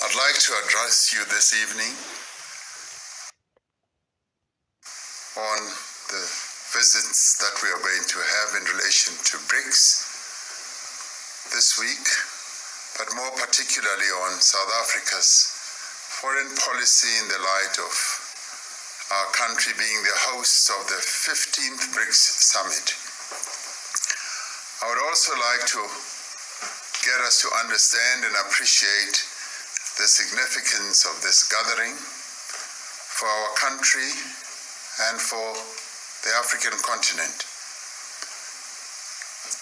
I'd like to address you this evening on the visits that we are going to have in relation to BRICS this week, but more particularly on South Africa's foreign policy in the light of our country being the host of the 15th BRICS Summit. I would also like to get us to understand and appreciate the significance of this gathering for our country and for the African continent.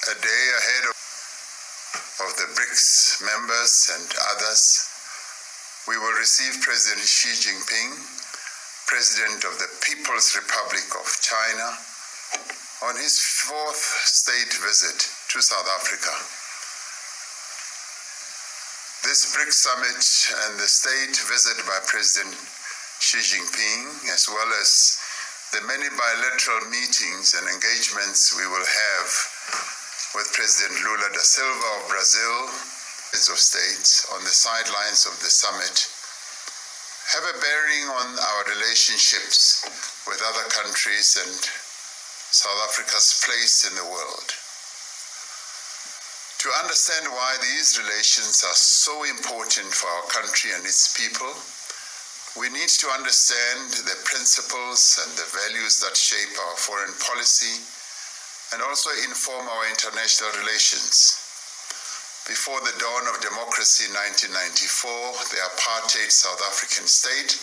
A day ahead of the BRICS members and others, we will receive President Xi Jinping, President of the People's Republic of China, on his fourth state visit to South Africa. This BRICS summit and the state visit by President Xi Jinping, as well as the many bilateral meetings and engagements we will have with President Lula da Silva of Brazil, heads of states on the sidelines of the summit, have a bearing on our relationships with other countries and South Africa's place in the world. To understand why these relations are so important for our country and its people, we need to understand the principles and the values that shape our foreign policy and also inform our international relations. Before the dawn of democracy in 1994, the apartheid South African state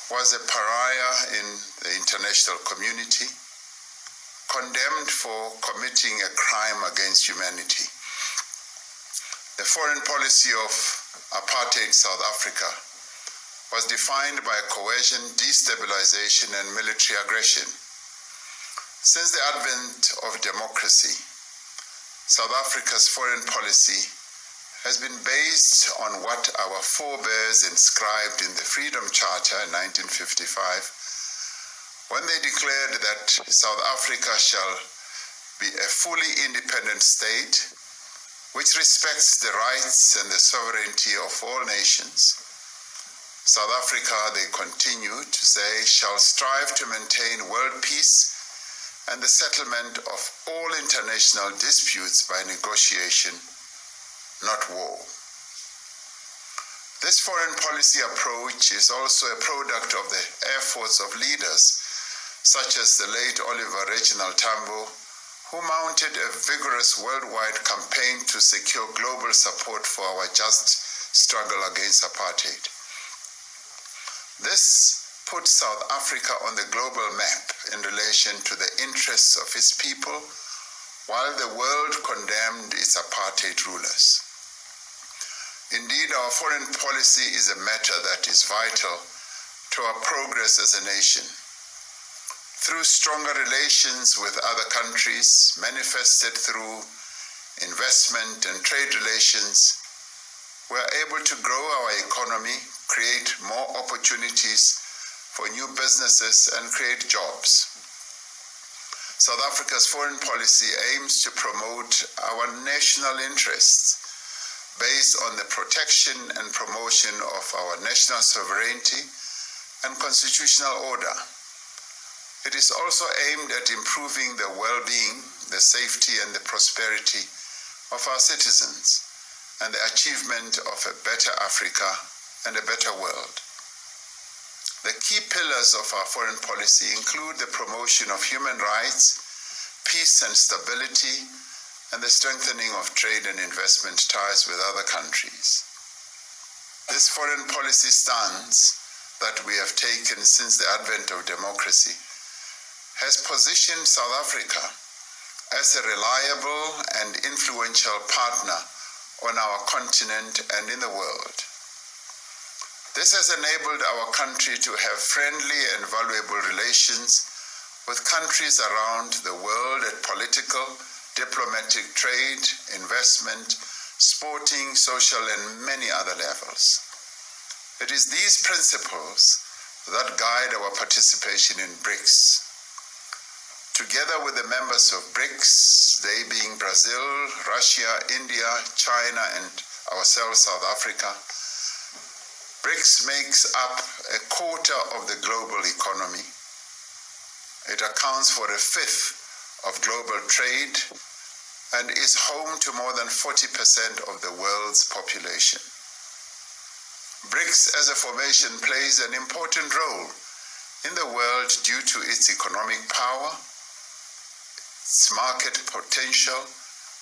was a pariah in the international community, condemned for committing a crime against humanity. The foreign policy of apartheid South Africa was defined by coercion, destabilization, and military aggression. Since the advent of democracy, South Africa's foreign policy has been based on what our forebears inscribed in the Freedom Charter in 1955, when they declared that South Africa shall be a fully independent state which respects the rights and the sovereignty of all nations. South Africa, they continue to say, shall strive to maintain world peace and the settlement of all international disputes by negotiation, not war. This foreign policy approach is also a product of the efforts of leaders such as the late Oliver Reginald Tambo, who mounted a vigorous worldwide campaign to secure global support for our just struggle against apartheid. This put South Africa on the global map in relation to the interests of its people, while the world condemned its apartheid rulers. Indeed, our foreign policy is a matter that is vital to our progress as a nation. Through stronger relations with other countries, manifested through investment and trade relations, we are able to grow our economy, create more opportunities for new businesses, and create jobs. South Africa's foreign policy aims to promote our national interests based on the protection and promotion of our national sovereignty and constitutional order. It is also aimed at improving the well-being, the safety, and the prosperity of our citizens, and the achievement of a better Africa and a better world. The key pillars of our foreign policy include the promotion of human rights, peace and stability, and the strengthening of trade and investment ties with other countries. This foreign policy stance that we have taken since the advent of democracy has positioned South Africa as a reliable and influential partner on our continent and in the world. This has enabled our country to have friendly and valuable relations with countries around the world at political, diplomatic, trade, investment, sporting, social, and many other levels. It is these principles that guide our participation in BRICS. Together with the members of BRICS, they being Brazil, Russia, India, China, and ourselves, South Africa, BRICS makes up a quarter of the global economy. It accounts for a fifth of global trade and is home to more than 40% of the world's population. BRICS as a formation plays an important role in the world due to its economic power, its market potential,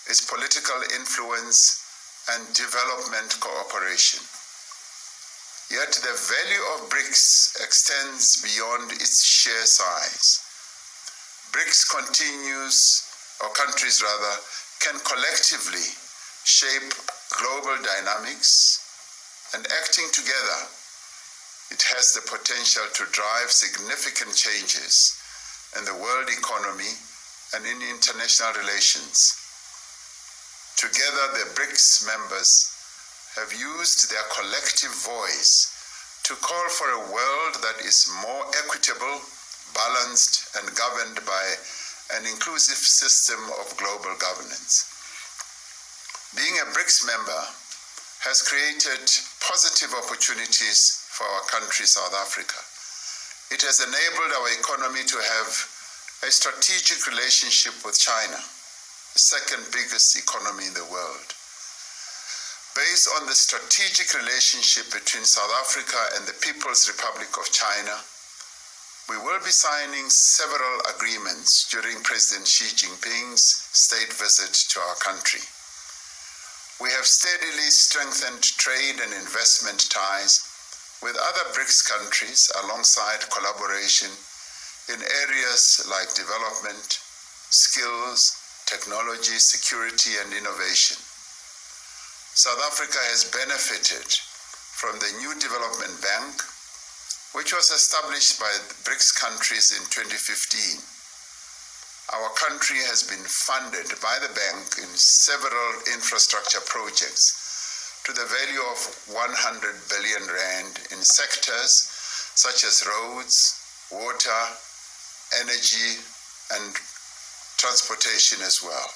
its political influence, and development cooperation. Yet the value of BRICS extends beyond its sheer size. BRICS countries can collectively shape global dynamics, and acting together, it has the potential to drive significant changes in the world economy and in international relations. Together, the BRICS members have used their collective voice to call for a world that is more equitable, balanced, and governed by an inclusive system of global governance. Being a BRICS member has created positive opportunities for our country, South Africa. It has enabled our economy to have a strategic relationship with China, the second biggest economy in the world. Based on the strategic relationship between South Africa and the People's Republic of China, we will be signing several agreements during President Xi Jinping's state visit to our country. We have steadily strengthened trade and investment ties with other BRICS countries alongside collaboration in areas like development, skills, technology, security, and innovation. South Africa has benefited from the new development bank, which was established by the BRICS countries in 2015. Our country has been funded by the bank in several infrastructure projects to the value of 100 billion rand in sectors such as roads, water, energy, and transportation as well.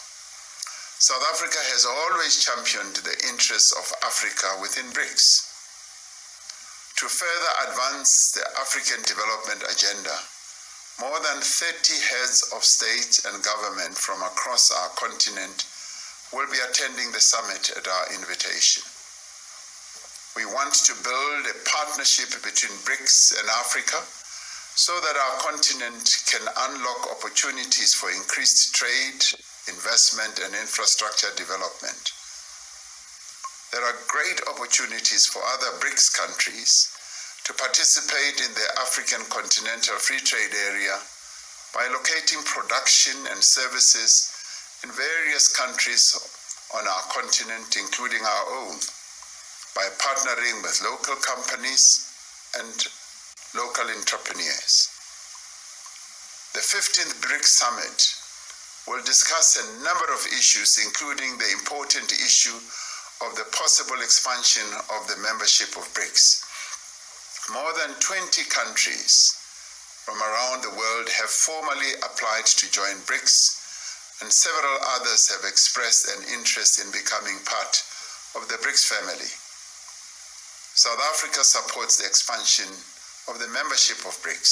South Africa has always championed the interests of Africa within BRICS. To further advance the African development agenda, more than 30 heads of state and government from across our continent will be attending the summit at our invitation. We want to build a partnership between BRICS and Africa so that our continent can unlock opportunities for increased trade, investment, and infrastructure development. There are great opportunities for other BRICS countries to participate in the African Continental Free Trade Area by locating production and services in various countries on our continent, including our own, by partnering with local companies and local entrepreneurs. The 15th BRICS Summit will discuss a number of issues, including the important issue of the possible expansion of the membership of BRICS. More than 20 countries from around the world have formally applied to join BRICS, and several others have expressed an interest in becoming part of the BRICS family. South Africa supports the expansion of the membership of BRICS.